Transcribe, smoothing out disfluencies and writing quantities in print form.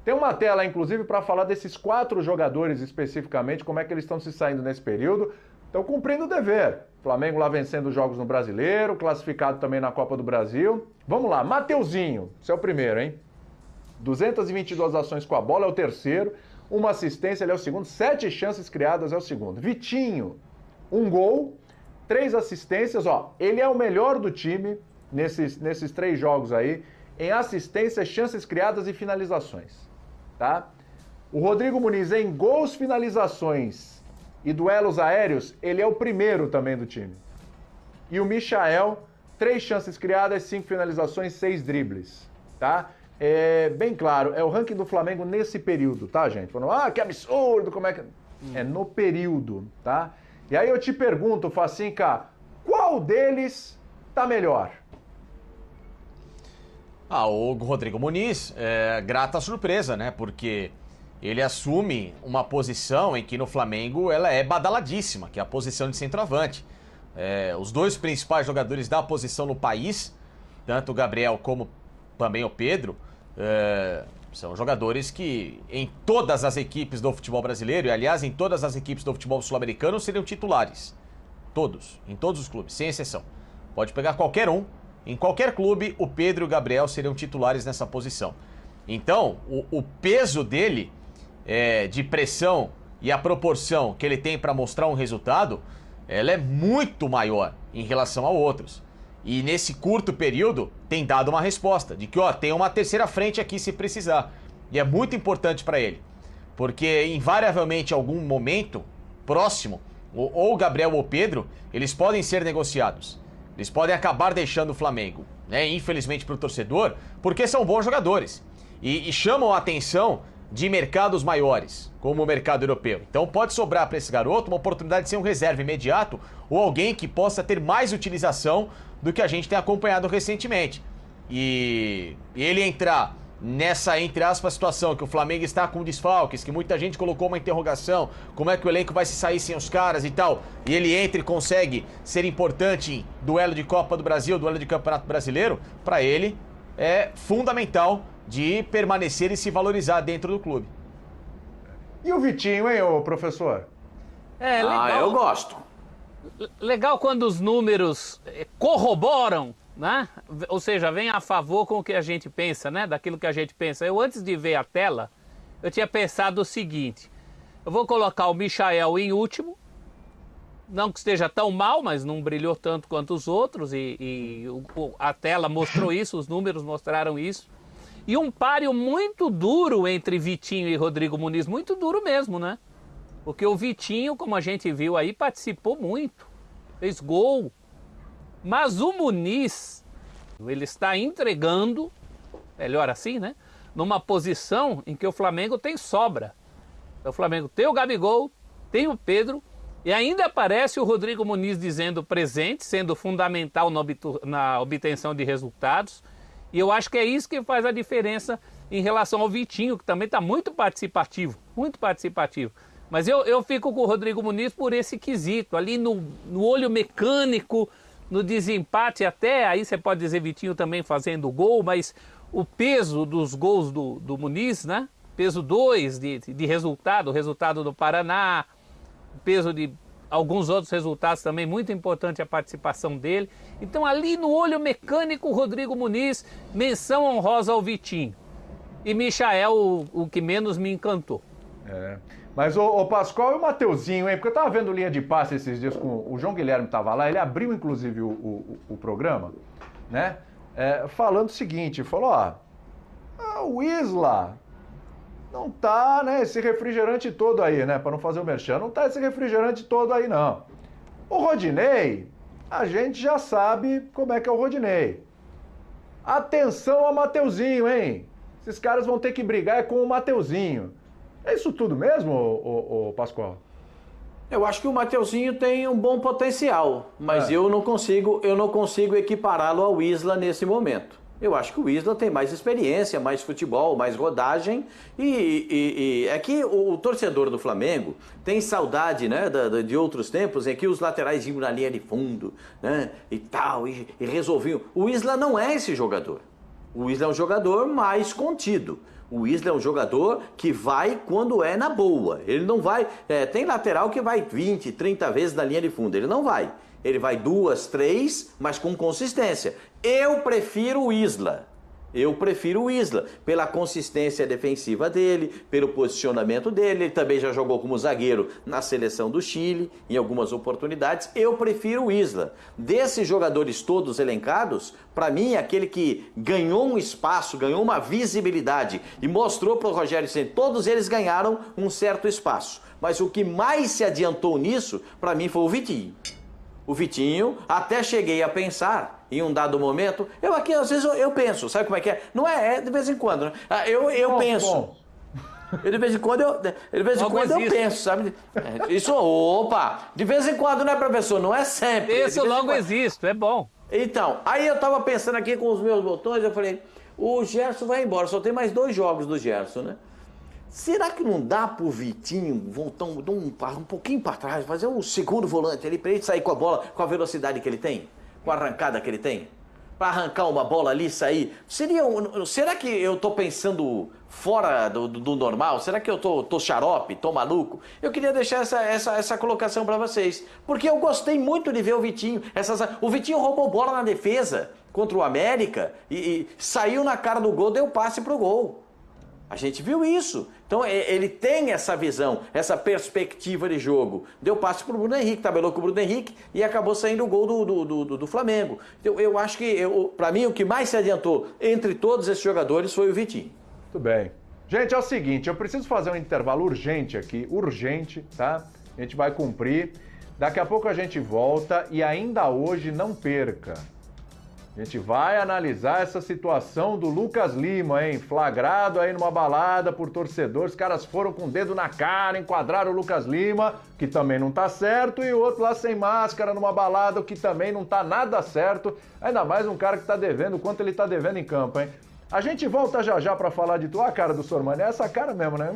Tem uma tela, inclusive, para falar desses 4 jogadores especificamente, como é que eles estão se saindo nesse período. Estão cumprindo o dever. Flamengo lá vencendo jogos no Brasileiro, classificado também na Copa do Brasil. Vamos lá, Mateuzinho, esse é o primeiro, hein? 222 ações com a bola, é o terceiro. Uma assistência, ele é o segundo. 7 chances criadas, é o segundo. Vitinho, 1 gol, 3 assistências, ó. Ele é o melhor do time nesses 3 jogos aí, em assistências, chances criadas e finalizações, tá? O Rodrigo Muniz em gols, finalizações e duelos aéreos, ele é o primeiro também do time. E o Michael, 3 chances criadas, 5 finalizações, 6 dribles, tá? É bem claro, é o ranking do Flamengo nesse período, tá, gente? Falando, que absurdo, como é que... É no período, tá? E aí eu te pergunto, Facinca, qual deles tá melhor? O Rodrigo Muniz, grata surpresa, né? Porque ele assume uma posição em que no Flamengo ela é badaladíssima, que é a posição de centroavante. Os 2 principais jogadores da posição no país, tanto o Gabriel como também o Pedro, são jogadores que em todas as equipes do futebol brasileiro, e aliás em todas as equipes do futebol sul-americano, seriam titulares. Todos, em todos os clubes, sem exceção. Pode pegar qualquer um, em qualquer clube, o Pedro e o Gabriel seriam titulares nessa posição. Então, o peso dele, de pressão e a proporção que ele tem para mostrar um resultado, ela é muito maior em relação a outros. E nesse curto período tem dado uma resposta de que tem uma terceira frente aqui se precisar. E é muito importante para ele. Porque invariavelmente em algum momento próximo, ou o Gabriel ou o Pedro, eles podem ser negociados. Eles podem acabar deixando o Flamengo, né? Infelizmente para o torcedor, porque são bons jogadores. E chamam a atenção de mercados maiores, como o mercado europeu. Então pode sobrar para esse garoto uma oportunidade de ser um reserva imediato ou alguém que possa ter mais utilização do que a gente tem acompanhado recentemente. E ele entrar nessa, entre aspas, situação que o Flamengo está com desfalques, que muita gente colocou uma interrogação, como é que o elenco vai se sair sem os caras e tal, e ele entra e consegue ser importante em duelo de Copa do Brasil, duelo de Campeonato Brasileiro, para ele é fundamental de permanecer e se valorizar dentro do clube. E o Vitinho, hein, ô professor? Legal. Eu gosto. Legal quando os números corroboram, né? Ou seja, vem a favor com o que a gente pensa, né? Daquilo que a gente pensa. Eu, antes de ver a tela, eu tinha pensado o seguinte: eu vou colocar o Michael em último, não que esteja tão mal, mas não brilhou tanto quanto os outros, a tela mostrou isso, os números mostraram isso. E um páreo muito duro entre Vitinho e Rodrigo Muniz, muito duro mesmo, né? Porque o Vitinho, como a gente viu aí, participou muito, fez gol. Mas o Muniz, ele está entregando, melhor assim, né? Numa posição em que o Flamengo tem sobra. Então, o Flamengo tem o Gabigol, tem o Pedro, e ainda aparece o Rodrigo Muniz dizendo presente, sendo fundamental na obtenção de resultados. E eu acho que é isso que faz a diferença em relação ao Vitinho, que também está muito participativo, muito participativo. Mas eu fico com o Rodrigo Muniz por esse quesito, ali no olho mecânico, no desempate até, aí você pode dizer Vitinho também fazendo gol, mas o peso dos gols do Muniz, né? Peso 2 de resultado, o resultado do Paraná, o peso de alguns outros resultados também, muito importante a participação dele. Então ali no olho mecânico, o Rodrigo Muniz, menção honrosa ao Vitinho. E Michael, o que menos me encantou. Mas o Pascoal e o Mateuzinho, hein? Porque eu tava vendo linha de passe esses dias com o João Guilherme, tava lá, ele abriu inclusive o programa, né? Falando o seguinte, falou, o Isla não tá, né, esse refrigerante todo aí, né? Para não fazer o merchan, não tá esse refrigerante todo aí, não. O Rodinei, a gente já sabe como é que é o Rodinei. Atenção ao Mateuzinho, hein? Esses caras vão ter que brigar com o Mateuzinho. É isso tudo mesmo, ô Pascoal? Eu acho que o Mateuzinho tem um bom potencial, mas eu não consigo equipará-lo ao Isla nesse momento. Eu acho que o Isla tem mais experiência, mais futebol, mais rodagem e é que o torcedor do Flamengo tem saudade, né, de outros tempos em que os laterais iam na linha de fundo, né, e tal, e resolviam. O Isla não é esse jogador. O Isla é um jogador mais contido. O Isla é um jogador que vai quando é na boa. Ele não vai... tem lateral que vai 20, 30 vezes na linha de fundo. Ele não vai. Ele vai 2, 3, mas com consistência. Eu prefiro o Isla. Pela consistência defensiva dele, pelo posicionamento dele. Ele também já jogou como zagueiro na seleção do Chile, em algumas oportunidades. Eu prefiro o Isla. Desses jogadores todos elencados, para mim, aquele que ganhou um espaço, ganhou uma visibilidade e mostrou para o Rogério Ceni, todos eles ganharam um certo espaço. Mas o que mais se adiantou nisso, para mim, foi o Vitinho. O Vitinho, até cheguei a pensar, em um dado momento, às vezes eu penso, sabe como é que é? Não é de vez em quando, né? Eu penso. Bom. De vez em quando eu penso, sabe? Isso, opa! De vez em quando, né, professor? Não é sempre. Isso logo existe, é bom. Então, aí eu tava pensando aqui com os meus botões, eu falei, o Gerson vai embora, só tem mais 2 jogos do Gerson, né? Será que não dá pro Vitinho voltar um pouquinho para trás, fazer um segundo volante ali, para ele sair com a bola, com a velocidade que ele tem, com a arrancada que ele tem? Para arrancar uma bola ali e sair? Será que eu tô pensando fora do normal? Será que eu tô xarope, tô maluco? Eu queria deixar essa colocação para vocês, porque eu gostei muito de ver o Vitinho. O Vitinho roubou bola na defesa contra o América e saiu na cara do gol, deu passe pro gol. A gente viu isso. Então ele tem essa visão, essa perspectiva de jogo. Deu passe para o Bruno Henrique, tabelou com o Bruno Henrique e acabou saindo o gol do Flamengo. Então eu acho que, para mim, o que mais se adiantou entre todos esses jogadores foi o Vitinho. Muito bem. Gente, é o seguinte, eu preciso fazer um intervalo urgente aqui, urgente, tá? A gente vai cumprir. Daqui a pouco a gente volta e ainda hoje não perca. A gente vai analisar essa situação do Lucas Lima, hein? Flagrado aí numa balada por torcedores. Os caras foram com o dedo na cara, enquadraram o Lucas Lima, que também não tá certo, e o outro lá sem máscara numa balada, que também não tá nada certo. Ainda mais um cara que tá devendo o quanto ele tá devendo em campo, hein? A gente volta já já pra falar de tu. A cara do Sormani é essa cara mesmo, né?